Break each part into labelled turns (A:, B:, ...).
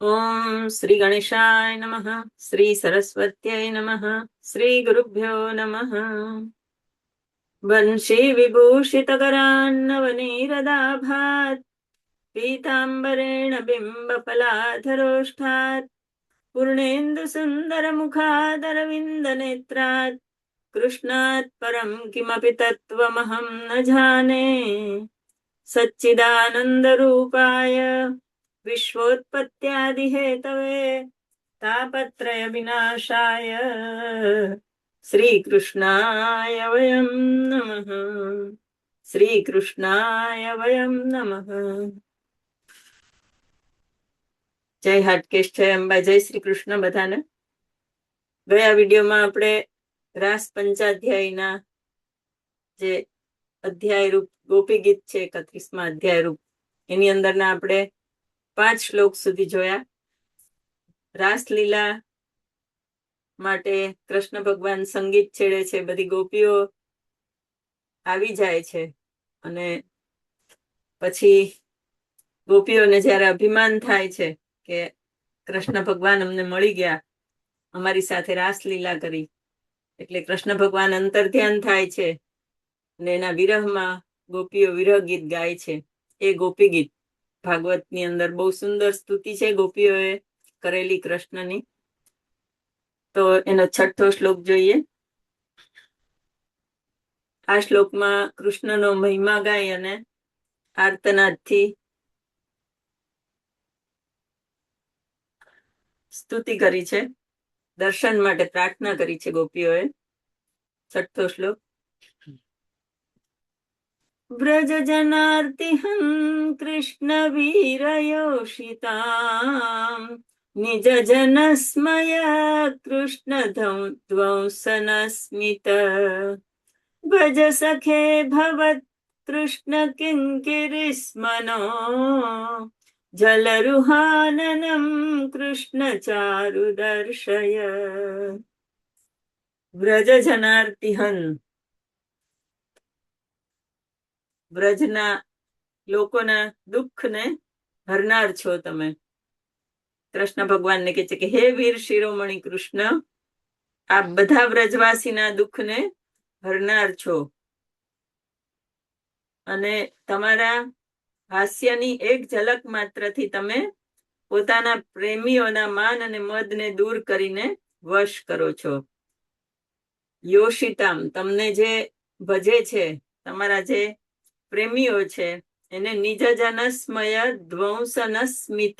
A: ઓમ શ્રી ગણેશાય નમઃ. શ્રી સરસ્વત્યય નમઃ. શ્રી ગુરુભ્યો નમઃ. વંશી વિભૂષિતકરાન્નવનીરદાભાત પીતાંબરેણ બિંબફલાધરોષ્ઠાત પૂર્ણેન્દુ સુંદરમુખાદરવિંદનેત્રાત કૃષ્ણાત પરમ કિમપિ તત્વમહં ન જાને. સચ્ચિદાનંદરૂપાય વિશ્વોત્પત્યાદિહેતવે તાપત્રય વિનાશાય શ્રીકૃષ્ણાય વયં નમઃ. શ્રીકૃષ્ણાય વયં નમઃ. જય હાટકેશ, જય અંબા, જય શ્રી કૃષ્ણ બધાને. ગયા વિડીયોમાં આપણે રાસ પંચાધ્યાયના જે અધ્યાય રૂપ ગોપી ગીત છે, 31મા અધ્યાય રૂપ, એની અંદરના આપણે 5 શ્લોક સુધી જોયા. રાસલીલા માટે કૃષ્ણ ભગવાન સંગીત છેડે છે, બધી ગોપીઓ આવી જાય છે અને પછી ગોપીઓને જ્યારે અભિમાન થાય છે કે કૃષ્ણ ભગવાન અમને મળી ગયા, અમારી સાથે રાસલીલા કરી, એટલે કૃષ્ણ ભગવાન અંતર્ધ્યાન થાય છે અને એના વિરહમાં ગોપીઓ વિરહ ગીત ગાય છે. એ ગોપી ગીત ભાગવતની અંદર બહુ સુંદર સ્તુતિ છે ગોપીઓએ કરેલી કૃષ્ણની. તો એનો 6થો શ્લોક જોઈએ. આ શ્લોકમાં કૃષ્ણનો મહિમા ગાય અને આર્તનાદથી સ્તુતિ કરી છે, દર્શન માટે પ્રાર્થના કરી છે ગોપીઓએ. 6થો શ્લોક. વ્રજ જનાર્તિહં કૃષ્ણ વીરયોષિતામ નિજ જનસ્મય કૃષ્ણ ધ્વંસન ભજ સખે ભવત કૃષ્ણ કિંકિરિસ્મનો જલરુહાનનમ કૃષ્ણ ચારુ દર્શય. વ્રજ જનાર્તિહન, વ્રજના લોકોના દુઃખને હરનાર છો તમે. કૃષ્ણ ભગવાનને કહે છે કે હે વીર શિરોમણી કૃષ્ણ, આ બધા વ્રજવાસીના દુઃખને હરનાર છો અને તમારા હાસ્યની એક ઝલક માત્રથી તમે પોતાના પ્રેમીઓના માન અને મદને દૂર કરીને વશ કરો છો. યોષિતામ, તમને જે ભજે છે, તમારા જે પ્રેમીઓ છે, એને નિજ જનસ્મય ધ્વંસન સ્મિત,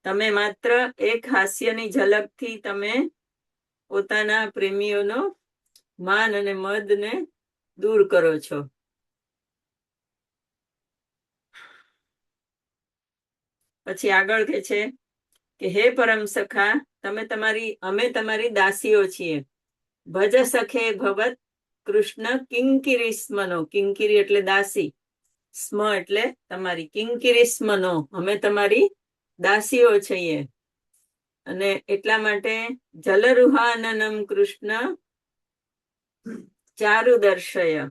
A: તમે માત્ર એક હાસ્યની ઝલકથી તમે પોતાના પ્રેમીઓનો માન અને મદને દૂર કરો છો. પછી આગળ કે છે કે હે પરમ સખા, અમે તમારી દાસીઓ છીએ. ભજ સખે ભવત કૃષ્ણ કિંકિરી સ્મનો, કિંકિરી એટલે દાસી, સ્મ એટલે તમારી, કિંકિરી સ્મનો, અમે તમારી દાસીઓ છીએ. અને એટલા માટે જલરુહાનનમ કૃષ્ણ ચારુ દર્શય.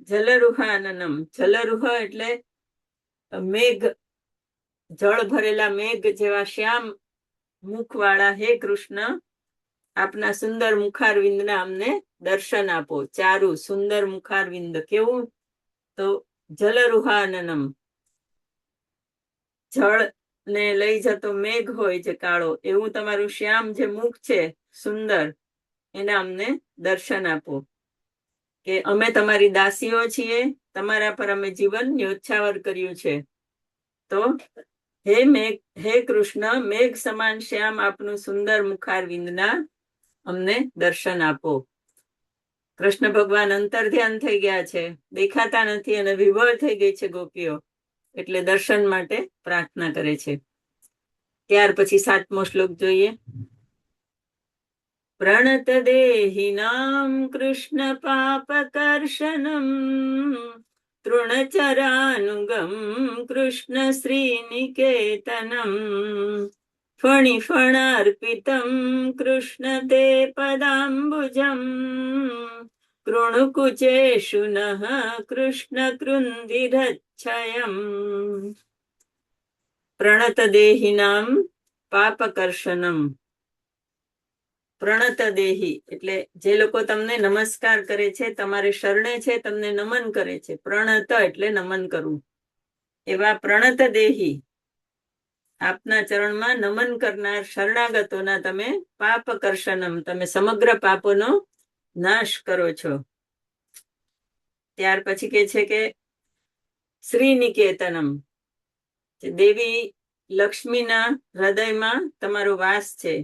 A: જલરુહાનનમ, જલરુહ એટલે મેઘ, જળ ભરેલા મેઘ જેવા શ્યામ મુખવાળા હે કૃષ્ણ, આપના સુંદર મુખારવિંદના અમને દર્શન આપો. ચારુ, સુંદર મુખારવિંદ કેવું? તો જલરુહાનનમ, જળ ને લઈ જતો મેઘ હોય જે કાળો, એવું તમારું શ્યામ જે મુખ છે સુંદર, એના અમને દર્શન આપો. કે અમે તમારી દાસીઓ છીએ, તમારા પર અમે જીવન ન્યોછાવર કર્યું છે. તો હે કૃષ્ણ, મેઘ સમાન શ્યામ આપનું સુંદર મુખારવિંદના અમને દર્શન આપો. કૃષ્ણ ભગવાન અંતર્ધ્યાન થઈ ગયા છે, દેખાતા નથી અને વિભોર થઈ ગઈ છે ગોપીઓ, એટલે દર્શન માટે પ્રાર્થના કરે છે. ત્યાર પછી 7મો શ્લોક જોઈએ. પ્રણત દેહિનામ કૃષ્ણ પાપકર્ષણમ તૃણચરાનુગમ કૃષ્ણ શ્રીનિકેતનમ ફણિફણાર્પિતમ કૃષ્ણ તે પદાંબુજમ કૃણુકુચેષુ નઃ કૃષ્ણ કૃંદિરચ્છયમ પ્રણત દેહિનામ પાપકર્ષણમ. પ્રણત દેહી એટલે જે લોકો તમને નમસ્કાર કરે છે, તમારે શરણે છે, તમને નમન કરે છે. પ્રણત એટલે નમન કરવું. એવા પ્રણત દેહી આપના ચરણમાં નમન કરનાર શરણાગતોના તમે પાપકર્ષણમ, તમે સમગ્ર પાપોનો નાશ કરો છો. ત્યાર પછી કે છે કે શ્રીનિકેતનમ, દેવી લક્ષ્મીના હૃદયમાં તમારો વાસ છે.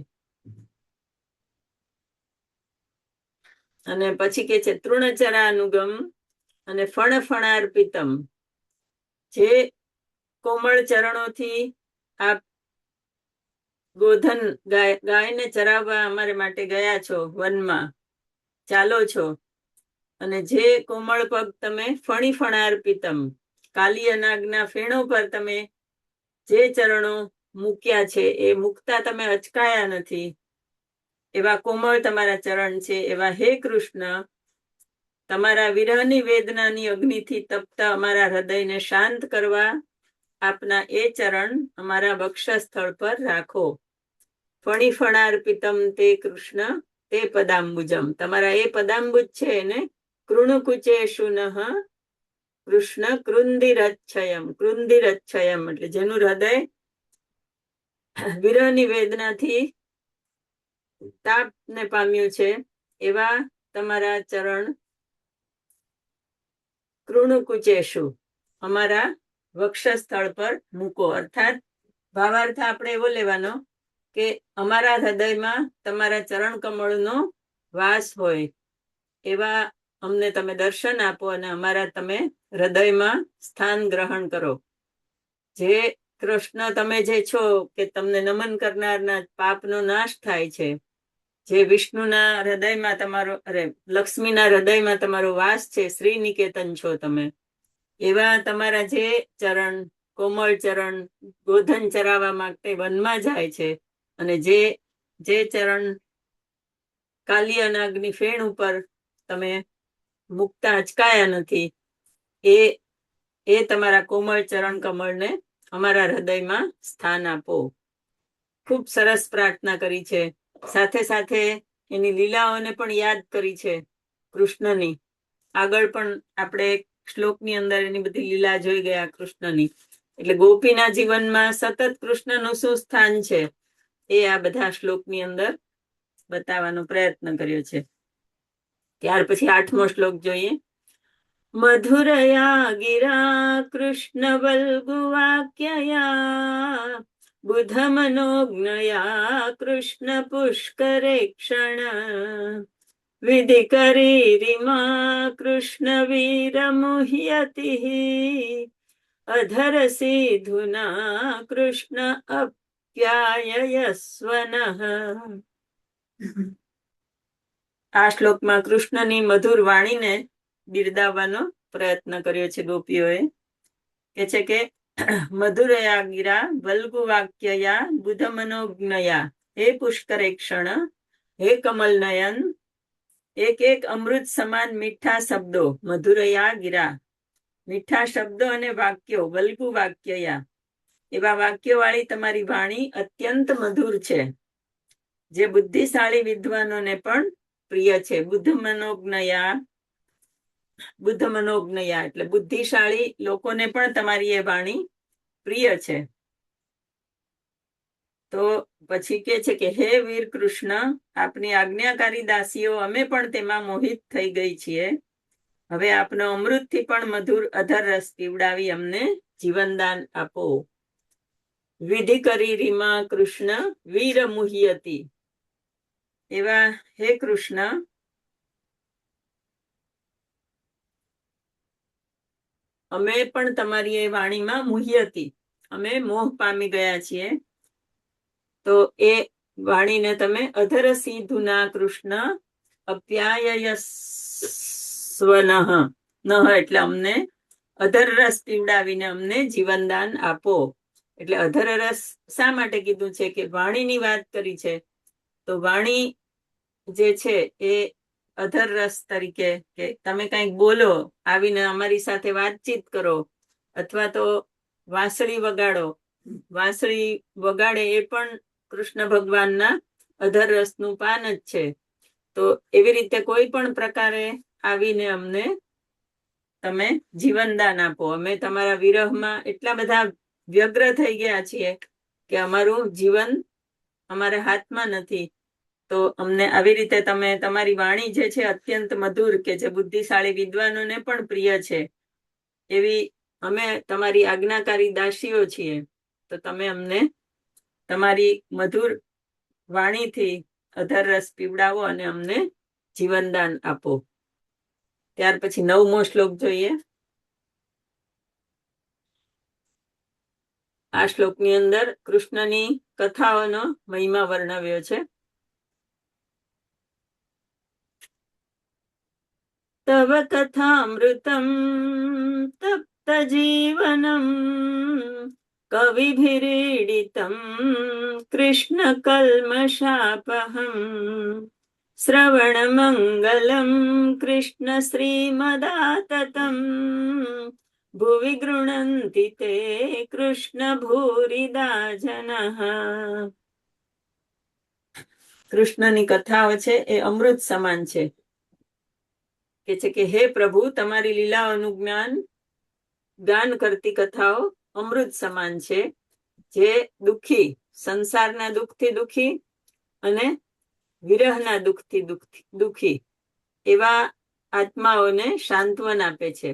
A: અને પછી કે છે તૃણચરાનુગમ અને ફણફણાર્પિતમ, જે કોમળ ચરણોથી આપ ગોધન ગાયને ચરાવવા અમારે માટે ગયા છો, વનમાં ચાલો છો. અને જે કોમળ પગ તમે ફણીફણાર્પિતમ, કાલી અનાગના ફેણો પર તમે જે ચરણો મૂક્યા છે, એ મૂકતા તમે અચકાયા નથી, એવા કોમળ તમારા ચરણ છે. એવા હે કૃષ્ણ, તમારા વિરહની વેદનાની અગ્નિથી તપતા અમારા હૃદયને શાંત કરવા આપના એ ચરણ અમારા વક્ષસ્થળ પર રાખો. ફણીફણાર્પિતમ તે કૃષ્ણ તે પદાંબુજમ, તમારા એ પદાંબુજ છે એને કૃણુકુચેષુ નઃ કૃષ્ણ કૃંદિરચ્છયમ. કૃંદિરચ્છયમ એટલે જેનું હૃદય વિરહની વેદનાથી તાપને પામ્યું છે, એવા તમારા ચરણ કૃણુકુચેષુ અમારા વક્ષસ્થળ પર મૂકો. અર્થાત ભાવાર્થ આપણે એવો લેવાનો કે અમારા હૃદયમાં તમારા ચરણ કમળનો વાસ હોય, એવા અમને તમે દર્શન આપો અને અમારા તમે હૃદયમાં સ્થાન ગ્રહણ કરો. જે કૃષ્ણ તમે જે છો કે તમને નમન કરનારના પાપનો નાશ થાય છે, જે વિષ્ણુના હૃદયમાં તમારો લક્ષ્મીના હૃદયમાં તમારો વાસ છે, શ્રી નિકેતન છો તમે, એવા તમારા જે ચરણ કોમળ ચરણ ગોધન ચરાવવા માટે વનમાં જાય છે, અને જે ચરણ કાલી અનાગની ફેણ ઉપર તમે મુકતા અચકાયા નથી, એ તમારા કોમળ ચરણ કમળને અમારા હૃદયમાં સ્થાન આપો. ખૂબ સરસ પ્રાર્થના કરી છે. સાથે સાથે એની લીલાઓને પણ યાદ કરી છે કૃષ્ણની. આગળ પણ આપણે શ્લોકની અંદર એની બધી લીલા જોઈ ગયા કૃષ્ણની. એટલે ગોપીના જીવનમાં સતત કૃષ્ણનું શું સ્થાન છે એ આ બધા શ્લોકની અંદર બતાવવાનો પ્રયત્ન કર્યો છે. ત્યાર પછી 8મો શ્લોક જોઈએ. મધુરયા ગિરા કૃષ્ણ વલ્ગુવાક્યયા બુધમનોજ્ઞયા કૃષ્ણ પુષ્કરે ક્ષણ વિધિ કરીરિમા કૃષ્ણ વીર મુહ્યતિ અધર સિધુના કૃષ્ણ અપ્યાયસ્વનઃ. આ શ્લોકમાં કૃષ્ણની મધુર વાણીને બિરદાવવાનો પ્રયત્ન કર્યો છે ગોપીઓએ. કે છે કે મધુરયા ગિરા વલ્ગુ વાક્યયા બુધ મનોજ્ઞયા હે પુષ્કરે ક્ષણ હે કમલ નયન, એક એક અમૃત સમાન મીઠા શબ્દો, મધુરયા ગિરા મીઠા શબ્દો અને વાક્યો, વલ્ગુ વાક્યયા એવા વાક્યો વાળી તમારી વાણી અત્યંત મધુર છે, જે બુદ્ધિશાળી વિદ્વાનોને પણ પ્રિય છે. બુદ્ધ મનોજ્ઞયા એટલે બુદ્ધિશાળી લોકોને પણ તમારી એ વાણી પ્રિય છે. તો પછી કે છે કે હે વીર કૃષ્ણ, આપની આજ્ઞાકારી દાસીઓ અમે પણ તેમાં મોહિત થઈ ગઈ છીએ. હવે આપનો અમૃતથી પણ મધુર અધર રસ પીવડાવી અમને જીવનદાન આપો. વિધિ કરી રીમા કૃષ્ણ વીર મુહ્યતી. એવા હે કૃષ્ણ, અમે પણ તમારી એ વાણીમાં મુહ્યતી, અમે મોહ પામી ગયા છીએ. તો એ વાણીને તમે અધર સિંધુના કૃષ્ણ અપ્યાયસ્વનઃ, નહ એટલે અમને અધર રસ પીવડાવીને અમને જીવનદાન આપો. એટલે અધર રસ શા માટે કીધું છે કે વાણીની વાત કરી છે. તો વાણી જે છે એ અધર રસ તરીકે કે તમે કંઈક બોલો, આવીને અમારી સાથે વાતચીત કરો, અથવા તો વાંસળી વગાડો. વાંસળી વગાડે એ પણ કૃષ્ણ ભગવાનના અધર રસનું પાન જ છે. તો એવી રીતે કોઈ પણ પ્રકારે આવીને અમને તમે જીવનદાન આપો. અમે તમારા વિરહમાં એટલા બધા વ્યગ્ર થઈ ગયા છીએ કે અમારું જીવન અમારા હાથમાં નથી. તો અમને આવી રીતે તમે તમારી વાણી જે છે અત્યંત મધુર, કે જે બુદ્ધિશાળી વિદ્વાનોને પણ પ્રિય છે, એવી અમે તમારી આજ્ઞાકારી દાસીઓ છીએ. તો તમે અમને તમારી મધુર વાણીથી અધર રસ પીવડાવો અને અમને જીવનદાન આપો. ત્યાર પછી 9મો શ્લોક જોઈએ. આ શ્લોકની અંદર કૃષ્ણની કથાઓનો મહિમા વર્ણવ્યો છે. તવ કથામૃતમ તપ્ત જીવનમ કવિભિરીડિતમ કૃષ્ણ કલ્મષાપહમ શ્રવણમંગલમ કૃષ્ણ શ્રીમદાતતમ ભુવિ ગૃણંતિ તે કૃષ્ણ ભૂરિદા જનઃ. કૃષ્ણની કથાઓ છે એ અમૃત સમાન છે. કે હે પ્રભુ, તમારી લીલાઓનું ગાન કરતી કથાઓ અમૃત સમાન છે, જે દુઃખી, સંસારના દુઃખથી દુઃખી અને વિરહના દુઃખથી દુઃખી એવા આત્માઓને સાંત્વન આપે છે.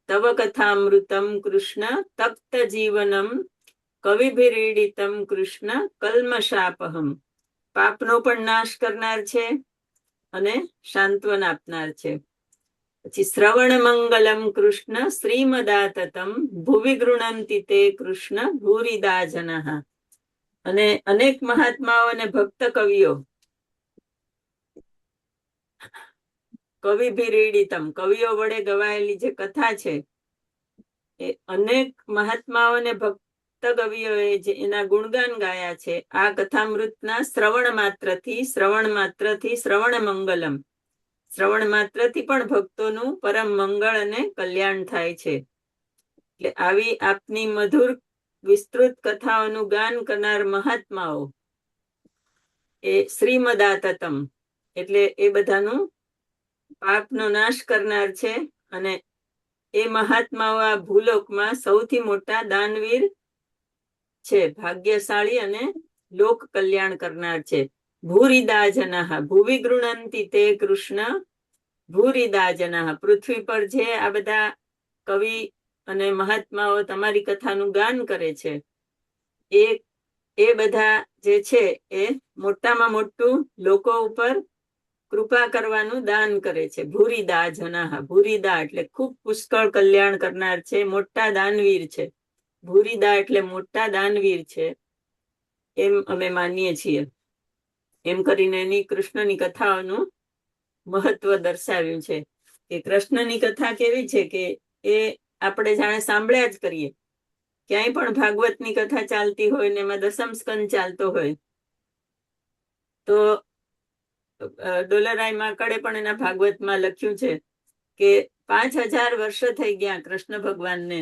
A: તવ કથામૃતમ કૃષ્ણ તપ્ત જીવનમ કવિભિરીડિતમ કૃષ્ણ કલ્મષાપહમ. પાપનો પણ નાશ કરનાર છે અને સાંત્વન આપનાર છે. પછી શ્રવણ મંગલમ કૃષ્ણ શ્રીમદાતતમ ભુવિ ગૃણંતિ તે કૃષ્ણ ભૂરિદા જનઃ. અને અનેક મહાત્માઓ અને ભક્ત કવિઓ, કવિભિરીડિતમ, કવિઓ વડે ગવાયેલી જે કથા છે, એ અનેક મહાત્માઓ અને ભક્ત કવિઓએ જે એના ગુણગાન ગાયા છે. આ કથામૃતના શ્રવણ માત્રથી શ્રવણ મંગલમ, શ્રવણ માત્રથી પણ ભક્તોનું પરમ મંગળ અને કલ્યાણ થાય છે. એટલે આવી આપની મધુર વિસ્તૃત કથાઓનું ગાન કરનાર મહાત્માઓ એ શ્રીમદાતતમ, એટલે એ બધાનું પાપનો નાશ કરનાર છે. અને એ મહાત્માઓ આ ભૂલોકમાં સૌથી મોટા દાનવીર છે, ભાગ્યશાળી અને લોક કલ્યાણ કરનાર છે. ભૂરિદા જનઃ ભુવિ ગૃણંતિ તે કૃષ્ણ ભૂરિદા જનઃ. પૃથ્વી પર જે આ બધા કવિ અને મહાત્માઓ તમારી કથાનું ગાન કરે છે, એ બધા જે છે એ મોટામાં મોટું લોકો ઉપર કૃપા કરવાનું દાન કરે છે. ભૂરિદા જનઃ, ભૂરિદા એટલે ખૂબ પુષ્કળ કલ્યાણ કરનાર છે, મોટા દાનવીર છે. ભૂરિદા એટલે મોટા દાનવીર છે, એમ અમે માનીએ છીએ. એમ કરીને એની કૃષ્ણની કથાઓનું મહત્વ દર્શાવ્યું છે. કે કૃષ્ણની કથા કેવી છે કે એ આપણે જાણે સાંભળ્યા જ કરીએ. ક્યાંય પણ ભાગવતની કથા ચાલતી હોય ને એમાં દસમ સ્કંદ ચાલતો હોય, તો ડોલરાય માકડે પણ એના ભાગવતમાં લખ્યું છે કે 5000 વર્ષ થઈ ગયા કૃષ્ણ ભગવાનને,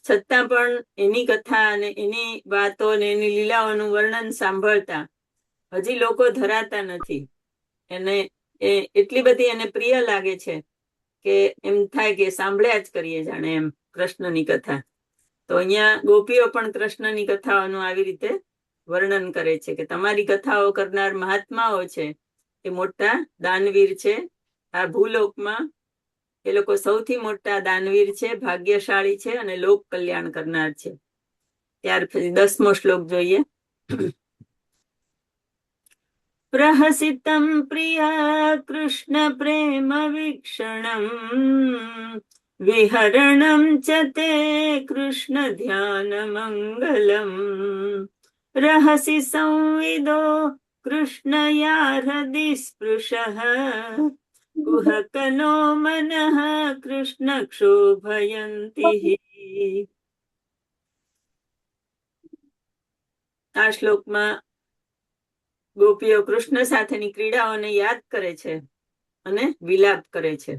A: છતાં પણ એની કથા અને એની વાતો અને એની લીલાઓનું વર્ણન સાંભળતા હજી લોકો ધરાતા નથી. એને એટલી બધી એને પ્રિય લાગે છે કે એમ થાય કે સાંભળ્યા જ કરીએ જાણે એમ કૃષ્ણની કથા. તો અહીંયા ગોપીઓ પણ કૃષ્ણની કથાઓનું આવી રીતે વર્ણન કરે છે કે તમારી કથાઓ કરનાર મહાત્માઓ છે એ મોટા દાનવીર છે. આ ભૂલોકમાં એ લોકો સૌથી મોટા દાનવીર છે, ભાગ્યશાળી છે અને લોક કલ્યાણ કરનાર છે. ત્યાર પછી 10મો શ્લોક જોઈએ. પ્રહસિતમ પ્રિયા કૃષ્ણ પ્રેમ વીક્ષણમ વિહરણમ ચ તે કૃષ્ણ ધ્યાન મંગલમ રહસી સંવિદો કૃષ્ણયા હૃદિ સ્પૃશઃ કુહકનો મનઃ કૃષ્ણ ક્ષોભયંતિ. આ શ્લોકમાં ગોપીઓ કૃષ્ણ સાથેની ક્રીડાઓને યાદ કરે છે અને વિલાપ કરે છે.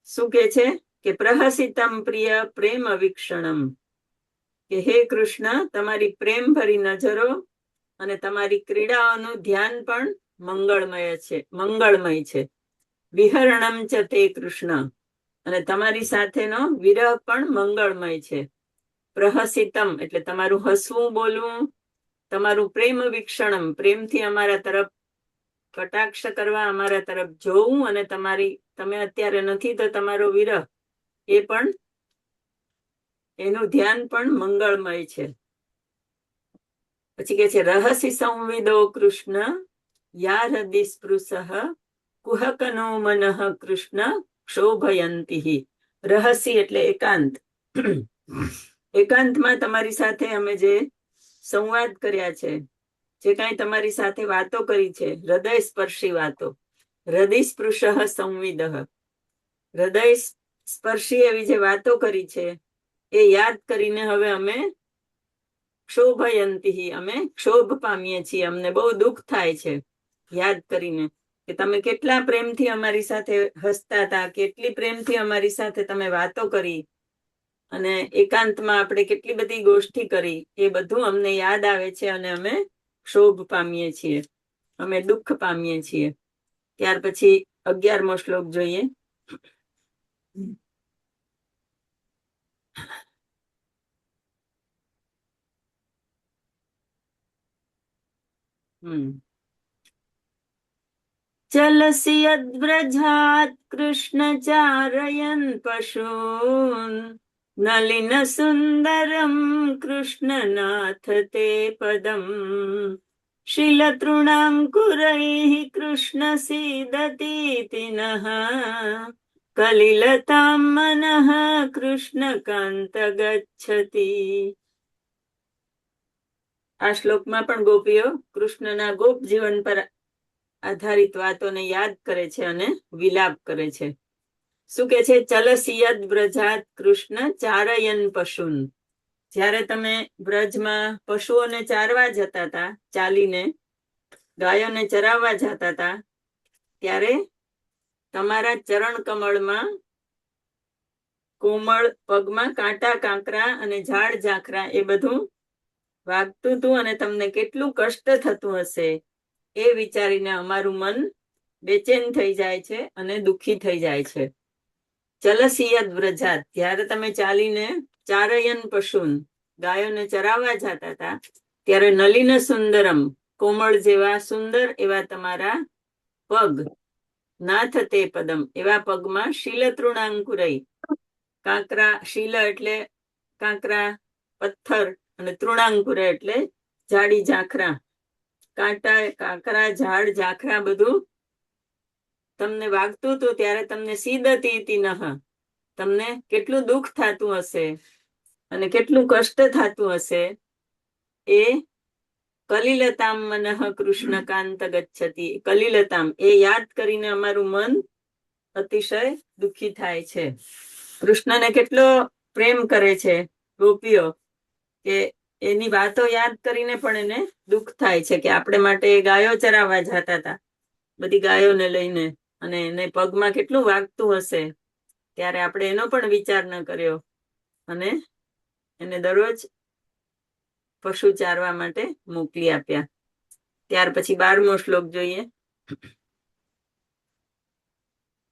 A: શું કે છે કે પ્રહસિતમ પ્રિય પ્રેમ વીક્ષણમ, કે હે કૃષ્ણ, તમારી પ્રેમ ભરી નજરો અને તમારી ક્રીડાઓનું ધ્યાન પણ મંગળમય છે. વિહરણમ ચ તે કૃષ્ણ, અને તમારી સાથેનો વિરહ પણ મંગળમય છે. પ્રહસિતમ એટલે તમારું હસવું બોલવું, તમારું પ્રેમ વીક્ષણમ પ્રેમથી અમારા તરફ કટાક્ષ કરવા, અમારા તરફ જોવું, અને તમે અત્યારે નથી તો તમારો વિરહ એ પણ એનું ધ્યાન પણ મંગળમય છે. પછી કે છે રહસી સંવિદો કૃષ્ણ યા હૃદિ સ્પૃશ કુહકનો મનઃ કૃષ્ણ ક્ષોભયંતી. રહસી એટલે એકાંત. એકાંતમાં તમારી સાથે અમે જે સંવાદ કર્યા છે, જે કાંઈ તમારી સાથે વાતો કરી છે, હૃદય સ્પર્શી વાતો, હૃદય સ્પૃશ સંવિદ, હૃદય સ્પર્શી એવી જે વાતો કરી છે એ યાદ કરીને હવે અમે ક્ષોભયંતી, અમે ક્ષોભ પામીએ છીએ, અમને બહુ દુઃખ થાય છે યાદ કરીને કે તમે કેટલા પ્રેમથી અમારી સાથે હસતા હતા, કેટલી પ્રેમથી અમારી સાથે તમે વાતો કરી, અને એકાંતમાં આપણે કેટલી બધી ગોષ્ઠી કરી, એ બધું અમને યાદ આવે છે અને અમે ક્ષોભ પામીએ છીએ, અમે દુઃખ પામીએ છીએ. ત્યાર પછી 11મો શ્લોક જોઈએ. ચલસી યદ્વ્રજાત કૃષ્ણ ચારયન પશૂન નલિન સુંદરમ કૃષ્ણનાથ તે પદમ શીલતૃણાંકુરૈઃ કૃષ્ણ સીદતીતિ નઃ કલિલતાં મનઃ કૃષ્ણકાંત ગચ્છતિ. આ શ્લોકમાં પણ ગોપીઓ કૃષ્ણના ગોપ જીવન પર આધારિત વાતોને યાદ કરે છે અને વિલાપ કરે છે. શું કે છે? ચલસિયદ વ્રજાત કૃષ્ણ ચારયન પશુન. જ્યારે તમે વ્રજમાં પશુઓને ચારવા જતા હતા, ચાલીને ગાયોને ચરાવવા જતા હતા, ત્યારે તમારા ચરણ કમળમાં કોમળ પગમાં કાંટા કાંકરા અને ઝાડ ઝાંખરા એ બધું વાગતું હતું, અને તમને કેટલું કષ્ટ થતું હશે એ વિચારીને અમારું મન બેચેન થઈ જાય છે અને દુઃખી થઈ જાય છે. ચલસિયદ વ્રજાત, જ્યારે તમે ચાલીને ચારયન પશુન ગાયોને ચરાવવા જતા હતા, ત્યારે નલિન સુંદરમ કોમળ જેવા સુંદર એવા તમારા પગ, નાથ તે પદમ એવા પગમાં શીલતૃણાંકુરઈ કાંકરા, શીલ એટલે કાંકરા પથ્થર, અને તૃણાંકુર એટલે ઝાડી ઝાંખરા, કાંટા કાંકરા ઝાડ ઝાંખરા બધું તમને વાગતું હતું, ત્યારે તમને સીદતી નહ, તમને કેટલું દુઃખ થતું હશે અને કેટલું કષ્ટ થતું હશે એ કલિલતામ મનઃ કૃષ્ણકાંત ગચ્છતિ. કલિલતામ એ યાદ કરીને અમારું મન અતિશય દુઃખી થાય છે. કૃષ્ણને કેટલો પ્રેમ કરે છે ગોપીઓ, કે એની વાતો યાદ કરીને પણ એને દુઃખ થાય છે કે આપણે માટે ગાયો ચરાવવા જતા હતા, બધી ગાયોને લઈને, અને એને પગમાં કેટલું વાગતું હશે, ત્યારે આપણે એનો પણ વિચાર ન કર્યો અને એને દરરોજ પશુ ચારવા માટે મોકલી આપ્યા. ત્યાર પછી 12મો શ્લોક જોઈએ.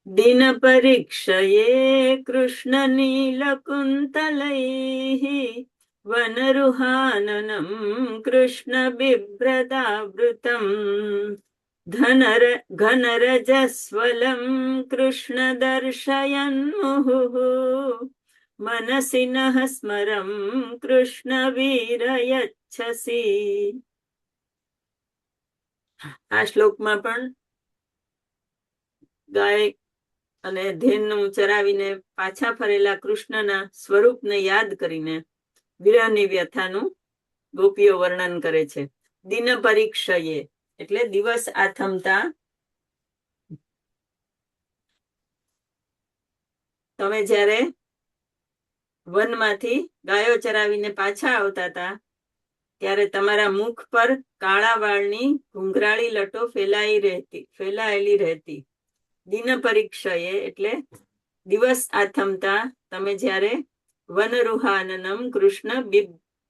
A: દિન પરીક્ષયે કૃષ્ણ નીલકુંતલૈઃ વનરુહાનનમ કૃષ્ણ બિભ્રદાવૃતમ ઘનરજસ્વલમ કૃષ્ણ દર્શયન મુહુઃ મનસી નઃ સ્મરમ કૃષ્ણ વીરયચ્છસી. આ શ્લોકમાં પણ ગાય અને ધેનનું ચરાવીને પાછા ફરેલા કૃષ્ણના સ્વરૂપને યાદ કરીને વિરહની વ્યથાનું ગોપીઓ વર્ણન કરે છે. દિન પરીક્ષયે એટલે દિવસ આથમતા, તમે જ્યારે વનમાંથી ગાયો ચરાવીને પાછા આવતા હતા, ત્યારે તમારા મુખ પર કાળા વાળની ઘૂંઘરાળી લટો ફેલાયેલી રહેતી, દિન પરીક્ષાએ એટલે દિવસ આથમતા તમે જ્યારે વનરુહાનનમ કૃષ્ણ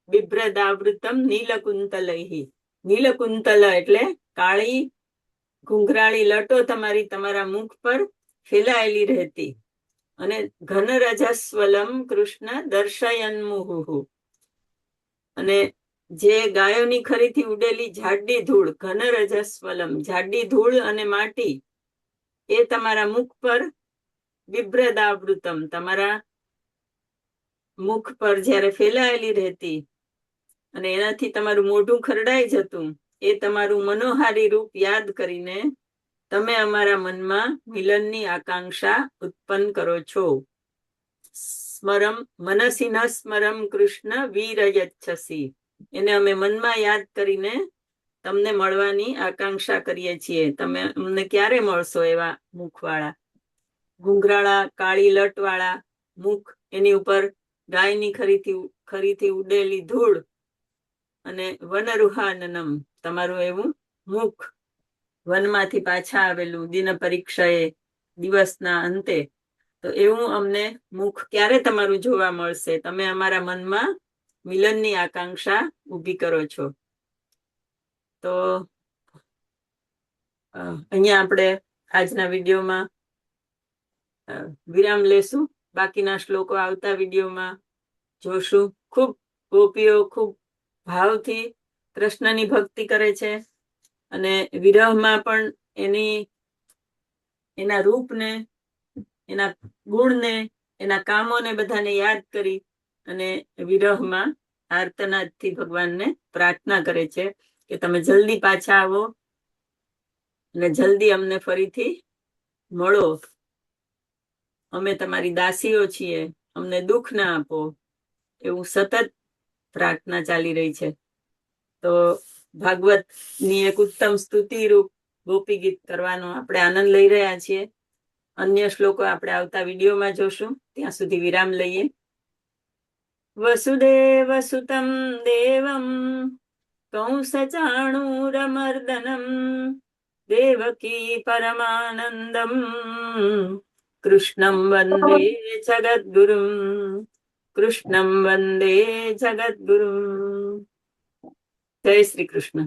A: બિભ્રદાવૃતમ નીલકુંતલૈહિ, નીલકુંતલ એટલે કાળી ઘૂંઘરાળી લટો તમારા મુખ પર ફેલાયેલી રહેતી, અને ઘન રજસ્વલમ કૃષ્ણ દર્શયન્મુહુ, અને જે ગાયોની ખરીથી ઉડેલી જાડી ધૂળ, ઘન રજસ્વલમ જાડી ધૂળ અને માટી, એ તમારા મુખ પર બિભ્રદાવૃતમ તમારા મુખ પર જ્યારે ફેલાયેલી રહેતી અને એનાથી તમારું મોઢું ખરડાઈ જતું, એ તમારું મનોહારી રૂપ યાદ કરીને તમે અમારા મનમાં મિલનની આકાંક્ષા ઉત્પન્ન કરો છો. સ્મરમ મનસી ન સ્મરમ કૃષ્ણ વીરયચ્છસી, એને અમે મનમાં યાદ કરીને તમને મળવાની આકાંક્ષા કરીએ છીએ. તમે અમને ક્યારે મળશો એવા મુખવાળા, ઘૂંઘરાળા કાળી લટવાળા મુખ, એની ઉપર ગાયની ખરીથી ઉડેલી ધૂળ, અને વનરુહાનનમ તમારું એવું મુખ, વનમાંથી પાછા આવેલું, દિન પરીક્ષાએ દિવસના અંતે, તો એવું અમને મુખ ક્યારે તમારું જોવા મળશે? તમે અમારા મનમાં મિલનની આકાંક્ષા ઊભી કરો છો. તો અહીંયા આપણે આજના વિડીયોમાં વિરામ લેશું. બાકીના શ્લોકો આવતા વિડીયોમાં જોશું. ખૂબ ગોપીઓ ખૂબ ભાવથી કૃષ્ણની ભક્તિ કરે છે, અને વિરહમાં પણ એના રૂપને, એના ગુણને, એના કામોને બધાને યાદ કરી અને વિરહમાં આર્તનાદથી ભગવાનને પ્રાર્થના કરે છે કે તમે જલ્દી પાછા આવો અને જલ્દી અમને ફરીથી મળો. અમે તમારી દાસીઓ છીએ, અમને દુઃખ ના આપો, એવું સતત પ્રાર્થના ચાલી રહી છે. તો ભાગવતની એક ઉત્તમ સ્તુતિ રૂપ ગોપી ગીત કરવાનો આપણે આનંદ લઈ રહ્યા છીએ. અન્ય શ્લોકો આપણે આવતા વિડીયોમાં જોશું. ત્યાં સુધી વિરામ લઈએ. વસુદેવ સુતમ દેવમ કંસચાણૂરમર્દનમ દેવકી પરમાનંદમ કૃષ્ણમ વંદે જગદ્ગુરુમ, કૃષ્ણમ વંદે જગદ્ગુરુમ. જય શ્રી કૃષ્ણ.